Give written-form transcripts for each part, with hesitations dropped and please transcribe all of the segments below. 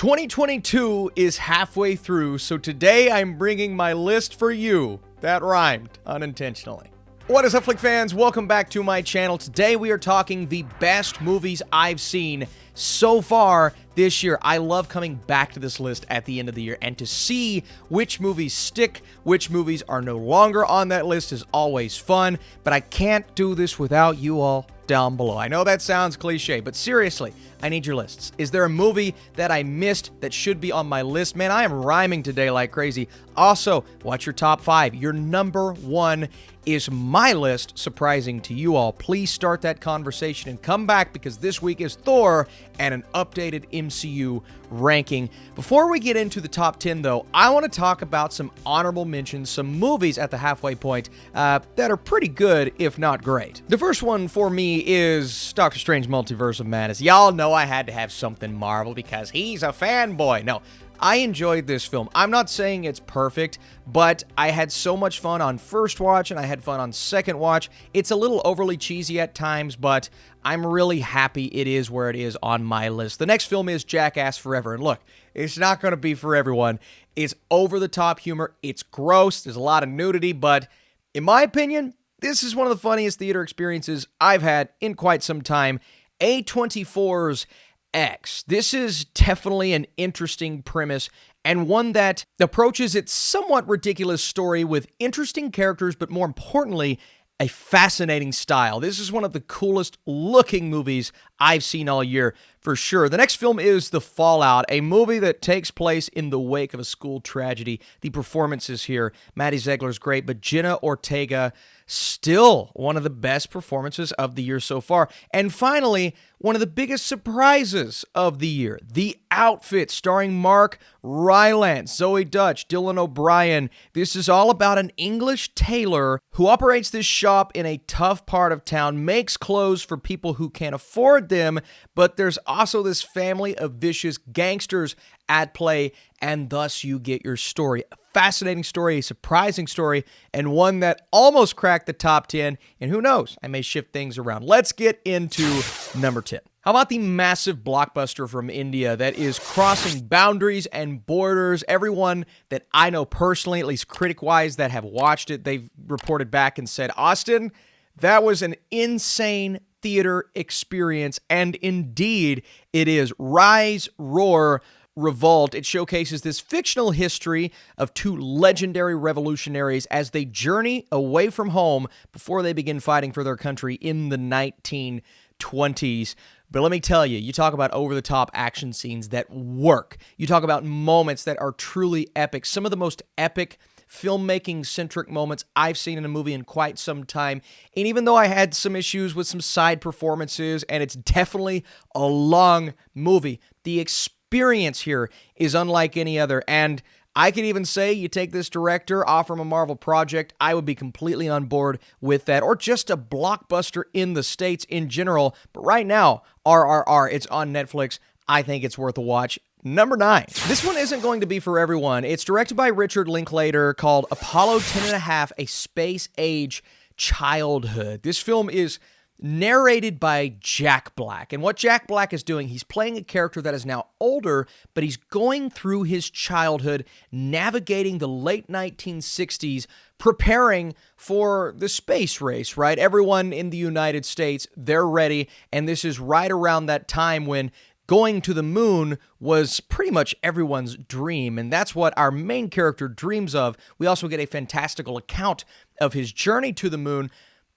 2022 is halfway through, so today I'm bringing my list for you. That rhymed unintentionally. What is up, Flick fans? Welcome back to my channel. Today we are talking the best movies I've seen so far this year. I love coming back to this list at the end of the year, and to see which movies stick, which movies are no longer on that list is always fun, but I can't do this without you all down below. I know that sounds cliche, but seriously, I need your lists. Is there a movie that I missed that should be on my list? Man, I am rhyming today like crazy. Also, what's your top 5? Your number 1 is my list, surprising to you all. Please start that conversation and come back, because this week is Thor and an updated MCU ranking. Before we get into the top 10, though, I want to talk about some honorable mentions, some movies at the halfway point that are pretty good, if not great. The first one for me is Doctor Strange Multiverse of Madness. Y'all know I had to have something Marvel because he's a fanboy. No, I enjoyed this film. I'm not saying it's perfect, but I had so much fun on first watch and I had fun on second watch. It's a little overly cheesy at times, but I'm really happy it is where it is on my list. The next film is Jackass Forever, and look, it's not going to be for everyone. It's over-the-top humor. It's gross. There's a lot of nudity, but in my opinion, this is one of the funniest theater experiences I've had in quite some time. A24's X. This is definitely an interesting premise, and one that approaches its somewhat ridiculous story with interesting characters, but more importantly, a fascinating style. This is one of the coolest looking movies I've seen all year, for sure. The next film is The Fallout, a movie that takes place in the wake of a school tragedy. The performances here, Maddie Ziegler's great, but Jenna Ortega, still one of the best performances of the year so far. And finally, one of the biggest surprises of the year, The Outfit, starring Mark Rylance, Zoe Dutch, Dylan O'Brien. This is all about an English tailor who operates this shop in a tough part of town, makes clothes for people who can't afford them, but there's also this family of vicious gangsters at play, and thus you get your story. A fascinating story, a surprising story, and one that almost cracked the top 10, and who knows, I may shift things around. Let's get into number 10. How about the massive blockbuster from India that is crossing boundaries and borders? Everyone that I know personally, at least critic-wise, that have watched it, they've reported back and said, Austin, that was an insane theater experience, and indeed it is. Rise, Roar, Revolt. It showcases this fictional history of two legendary revolutionaries as they journey away from home before they begin fighting for their country in the 1920s. But let me tell you, you talk about over-the-top action scenes that work. You talk about moments that are truly epic. Some of the most epic filmmaking-centric moments I've seen in a movie in quite some time. And even though I had some issues with some side performances, and it's definitely a long movie, the experience here is unlike any other. And I could even say you take this director, offer him a Marvel project, I would be completely on board with that. Or just a blockbuster in the States in general. But right now, RRR, it's on Netflix. I think it's worth a watch. Number 9. This one isn't going to be for everyone. It's directed by Richard Linklater, called Apollo 10.5, A Space Age Childhood. This film is narrated by Jack Black. And what Jack Black is doing, he's playing a character that is now older, but he's going through his childhood, navigating the late 1960s, preparing for the space race, right? Everyone in the United States, they're ready, and this is right around that time when going to the moon was pretty much everyone's dream, and that's what our main character dreams of. We also get a fantastical account of his journey to the moon,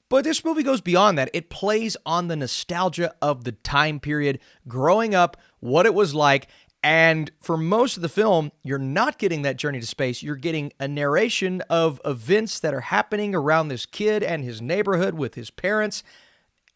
but this movie goes beyond that. It plays on the nostalgia of the time period, growing up, what it was like, and for most of the film, you're not getting that journey to space. You're getting a narration of events that are happening around this kid and his neighborhood with his parents.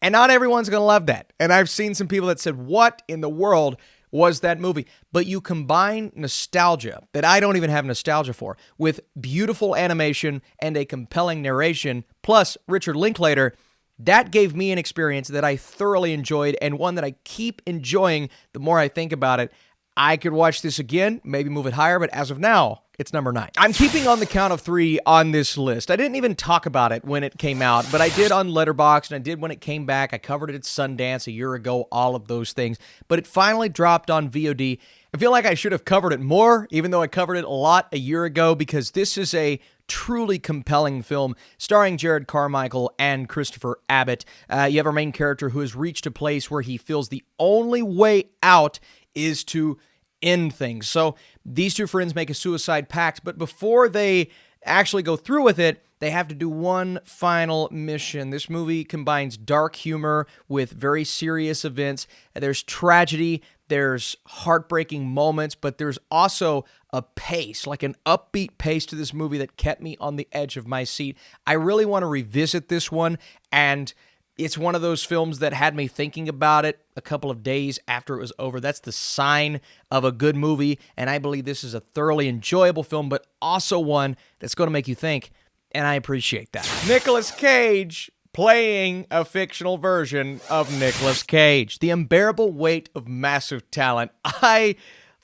And not everyone's going to love that. And I've seen some people that said, what in the world was that movie? But you combine nostalgia, that I don't even have nostalgia for, with beautiful animation and a compelling narration, plus Richard Linklater, that gave me an experience that I thoroughly enjoyed, and one that I keep enjoying the more I think about it. I could watch this again, maybe move it higher, but as of now, it's number 9. I'm keeping on the count of 3 on this list. I didn't even talk about it when it came out, but I did on Letterboxd, and I did when it came back. I covered it at Sundance a year ago, all of those things. But it finally dropped on VOD, I feel like I should have covered it more, even though I covered it a lot a year ago, because this is a truly compelling film starring Jared Carmichael and Christopher Abbott. You have our main character who has reached a place where he feels the only way out is to end things. So these two friends make a suicide pact, but before they actually go through with it, they have to do one final mission. This movie combines dark humor with very serious events. There's tragedy, there's heartbreaking moments, but there's also a pace, like an upbeat pace to this movie that kept me on the edge of my seat. I really want to revisit this one, and it's one of those films that had me thinking about it a couple of days after it was over. That's the sign of a good movie, and I believe this is a thoroughly enjoyable film, but also one that's going to make you think, and I appreciate that. Nicolas Cage playing a fictional version of Nicolas Cage. The unbearable weight of massive talent. I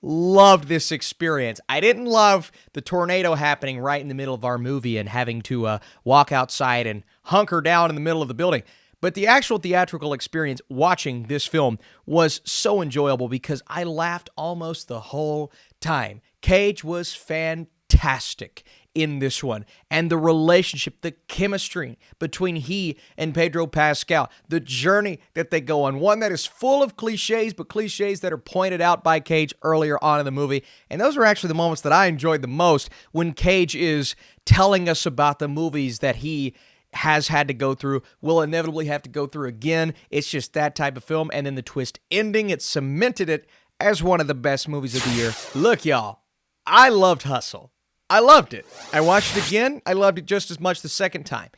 loved this experience. I didn't love the tornado happening right in the middle of our movie and having to walk outside and hunker down in the middle of the building. But the actual theatrical experience watching this film was so enjoyable because I laughed almost the whole time. Cage was fantastic in this one. And the relationship, the chemistry between he and Pedro Pascal, the journey that they go on, one that is full of cliches, but cliches that are pointed out by Cage earlier on in the movie. And those are actually the moments that I enjoyed the most, when Cage is telling us about the movies that he has had to go through, will inevitably have to go through again. It's just that type of film. And then the twist ending, it cemented it as one of the best movies of the year. Look, y'all, I loved Hustle. I loved it. I watched it again. I loved it just as much the second time.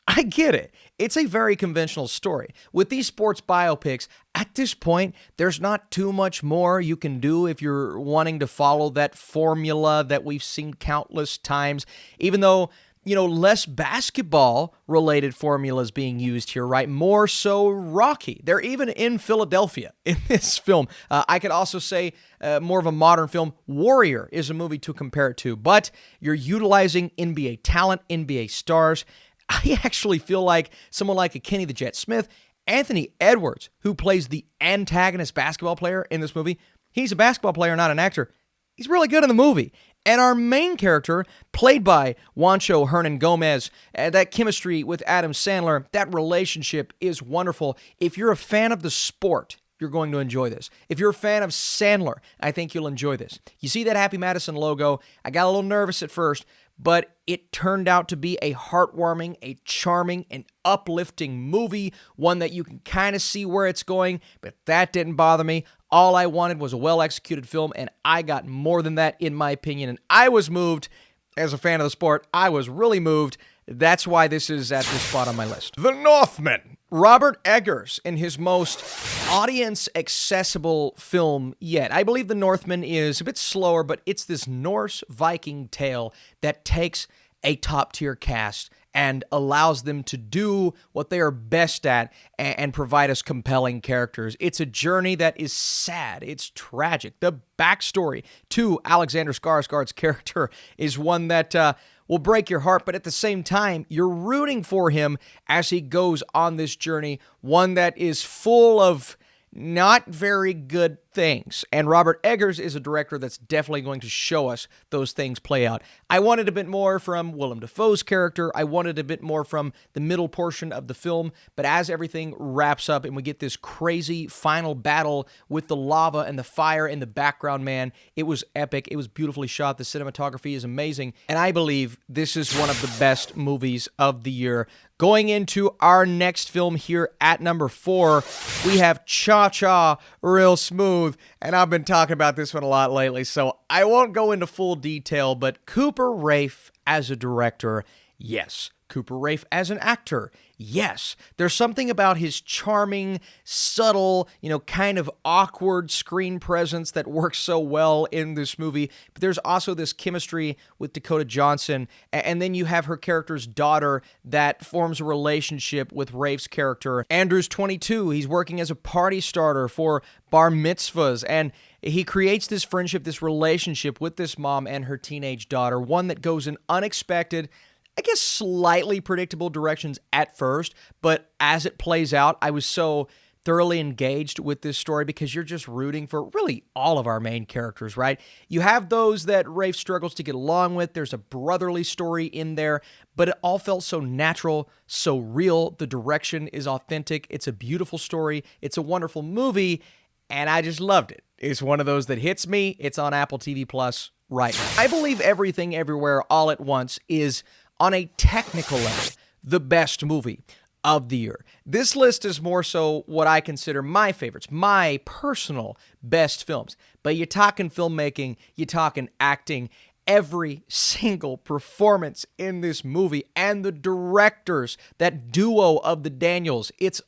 I get it. It's a very conventional story. With these sports biopics, at this point, there's not too much more you can do if you're wanting to follow that formula that we've seen countless times, even though, you know, less basketball-related formulas being used here, right? More so Rocky. They're even in Philadelphia in this film. I could also say more of a modern film. Warrior is a movie to compare it to, but you're utilizing NBA talent, NBA stars. I actually feel like someone like a Kenny the Jet Smith, Anthony Edwards, who plays the antagonist basketball player in this movie, he's a basketball player, not an actor. He's really good in the movie. And our main character, played by Juancho Hernan Gomez, that chemistry with Adam Sandler, that relationship is wonderful. If you're a fan of the sport, you're going to enjoy this. If you're a fan of Sandler, I think you'll enjoy this. You see that Happy Madison logo? I got a little nervous at first, but it turned out to be a heartwarming, a charming, and uplifting movie, one that you can kind of see where it's going, but that didn't bother me. All I wanted was a well-executed film, and I got more than that, in my opinion, and I was moved. As a fan of the sport, I was really moved. That's why this is at this spot on my list. The Northman. Robert Eggers in his most audience-accessible film yet. I believe The Northman is a bit slower, but it's this Norse Viking tale that takes a top-tier cast and allows them to do what they are best at and provide us compelling characters. It's a journey that is sad. It's tragic. The backstory to Alexander Skarsgård's character is one that will break your heart, but at the same time, you're rooting for him as he goes on this journey, one that is full of not very good things. And Robert Eggers is a director that's definitely going to show us those things play out. I wanted a bit more from Willem Dafoe's character. I wanted a bit more from the middle portion of the film. But as everything wraps up and we get this crazy final battle with the lava and the fire in the background, man, it was epic. It was beautifully shot. The cinematography is amazing. And I believe this is one of the best movies of the year. Going into our next film here at number 4, we have Cha-Cha Real Smooth, and I've been talking about this one a lot lately, so I won't go into full detail, but Cooper Raiff as a director, yes. Cooper Raiff as an actor, yes. There's something about his charming, subtle, kind of awkward screen presence that works so well in this movie. But there's also this chemistry with Dakota Johnson. And then you have her character's daughter that forms a relationship with Raiff's character. Andrew's 22. He's working as a party starter for bar mitzvahs. And he creates this friendship, this relationship with this mom and her teenage daughter, one that goes in unexpected, I guess slightly predictable directions at first, but as it plays out, I was so thoroughly engaged with this story because you're just rooting for really all of our main characters, right? You have those that Rafe struggles to get along with. There's a brotherly story in there, but it all felt so natural, so real. The direction is authentic. It's a beautiful story. It's a wonderful movie, and I just loved it. It's one of those that hits me. It's on Apple TV Plus right now. I believe Everything Everywhere All at Once is, on a technical level, the best movie of the year. This list is more so what I consider my favorites, my personal best films. But you're talking filmmaking, you're talking acting, every single performance in this movie, and the directors, that duo of the Daniels, it's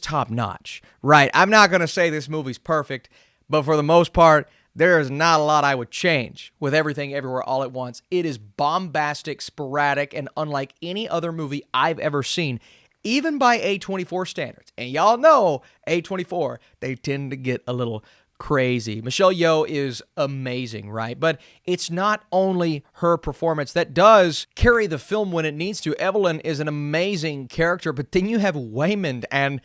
top notch, right? I'm not going to say this movie's perfect, but for the most part, there is not a lot I would change with Everything Everywhere All at Once. It is bombastic, sporadic, and unlike any other movie I've ever seen, even by A24 standards. And y'all know A24, they tend to get a little crazy. Michelle Yeoh is amazing, right? But it's not only her performance that does carry the film when it needs to. Evelyn is an amazing character, but then you have Waymond and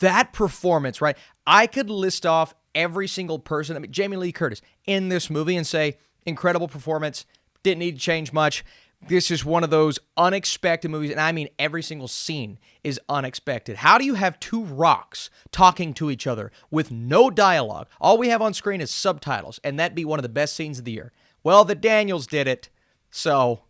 that performance, right? I could list off every single person, I mean, Jamie Lee Curtis, in this movie and say, incredible performance, didn't need to change much. This is one of those unexpected movies, and I mean every single scene is unexpected. How do you have two rocks talking to each other with no dialogue? All we have on screen is subtitles, and that'd be one of the best scenes of the year. Well, the Daniels did it, so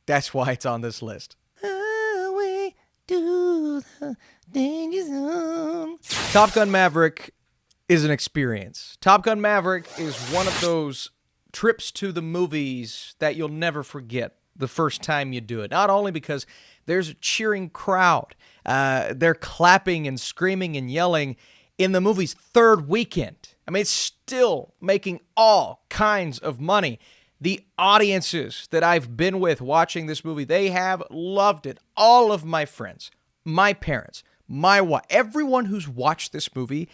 that's why it's on this list. Away to the danger zone. Top Gun Maverick is an experience. Top Gun Maverick is one of those trips to the movies that you'll never forget the first time you do it. Not only because there's a cheering crowd, they're clapping and screaming and yelling in the movie's third weekend. I mean, it's still making all kinds of money. The audiences that I've been with watching this movie, they have loved it. All of my friends, my parents, my wife, everyone who's watched this movie,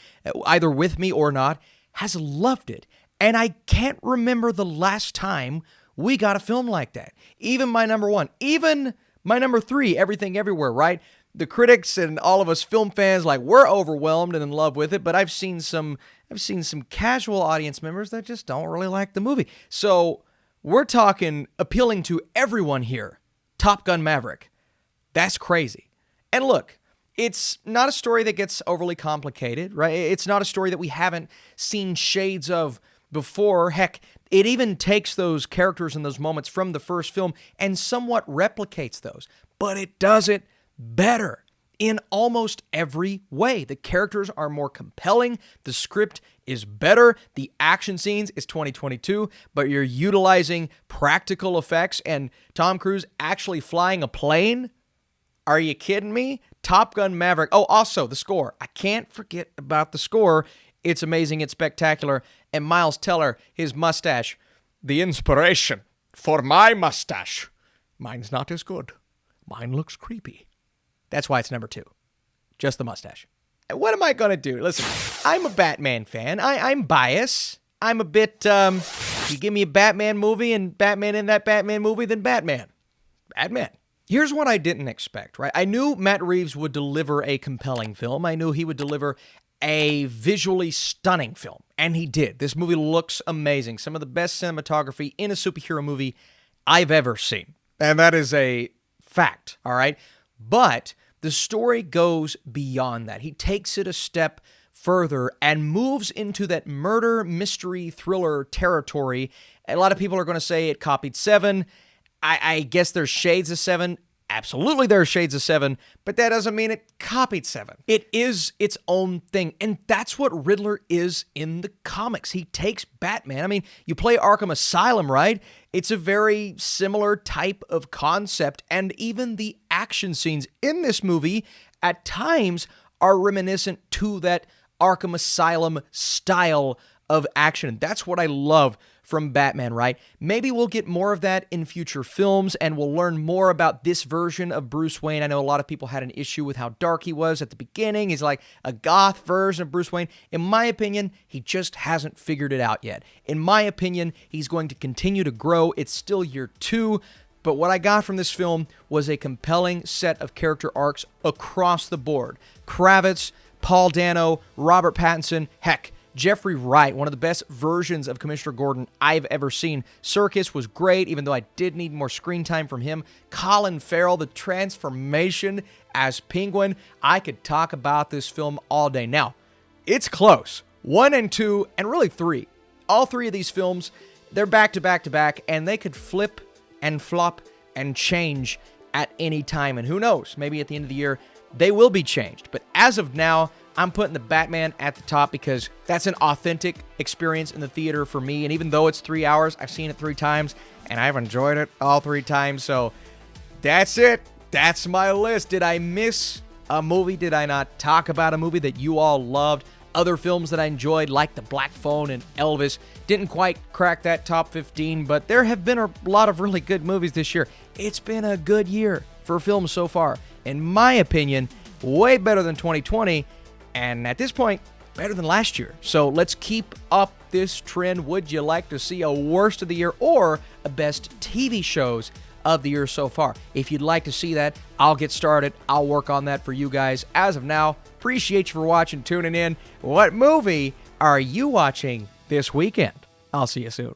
either with me or not, has loved it. And I can't remember the last time we got a film like that. Even my number one, even my number three, Everything Everywhere, right? The critics and all of us film fans, like, we're overwhelmed and in love with it, but I've seen some casual audience members that just don't really like the movie. So we're talking appealing to everyone here. Top Gun Maverick. That's crazy. And look, it's not a story that gets overly complicated, right? It's not a story that we haven't seen shades of before. Heck, it even takes those characters and those moments from the first film and somewhat replicates those. But it does it better in almost every way. The characters are more compelling. The script is better. The action scenes is 2022, but you're utilizing practical effects and Tom Cruise actually flying a plane. Are you kidding me? Top Gun Maverick. Oh, also the score. I can't forget about the score. It's amazing. It's spectacular. And Miles Teller, his mustache, the inspiration for my mustache. Mine's not as good. Mine looks creepy. That's why it's number 2. Just the mustache. What am I going to do? Listen, I'm a Batman fan. I'm biased. I'm a bit, you give me a Batman movie and Batman in that Batman movie, then Batman. Batman. Here's what I didn't expect, right? I knew Matt Reeves would deliver a compelling film. I knew he would deliver a visually stunning film, and he did. This movie looks amazing. Some of the best cinematography in a superhero movie I've ever seen. And that is a fact, all right? But the story goes beyond that. He takes it a step further and moves into that murder, mystery, thriller territory. A lot of people are going to say it copied Seven. I guess there's shades of Seven. Absolutely there are shades of Seven, but that doesn't mean it copied Seven. It is its own thing, and that's what Riddler is in the comics. He takes Batman. I mean, you play Arkham Asylum, right? It's a very similar type of concept, and even the action scenes in this movie at times are reminiscent to that Arkham Asylum style of action. That's what I love from Batman, right? Maybe we'll get more of that in future films and we'll learn more about this version of Bruce Wayne. I know a lot of people had an issue with how dark he was at the beginning. He's like a goth version of Bruce Wayne. In my opinion, he just hasn't figured it out yet. In my opinion, he's going to continue to grow. It's still year 2. But what I got from this film was a compelling set of character arcs across the board. Kravitz, Paul Dano, Robert Pattinson, heck, Jeffrey Wright, one of the best versions of Commissioner Gordon I've ever seen. Serkis was great, even though I did need more screen time from him. Colin Farrell, the transformation as Penguin. I could talk about this film all day. Now, it's close. 1 and 2, and really 3. All 3 of these films, they're back to back to back, and they could flip and flop and change at any time. And who knows, maybe at the end of the year, they will be changed. But as of now, I'm putting the Batman at the top because that's an authentic experience in the theater for me. And even though it's 3 hours, I've seen it 3 times, and I've enjoyed it all 3 times. So that's it. That's my list. Did I miss a movie? Did I not talk about a movie that you all loved? Other films that I enjoyed, like The Black Phone and Elvis, didn't quite crack that top 15, but there have been a lot of really good movies this year. It's been a good year for films so far. In my opinion, way better than 2020, and at this point, better than last year. So let's keep up this trend. Would you like to see a worst of the year or a best TV shows of the year so far? If you'd like to see that, I'll get started. I'll work on that for you guys. As of now, appreciate you for watching, tuning in. What movie are you watching this weekend? I'll see you soon.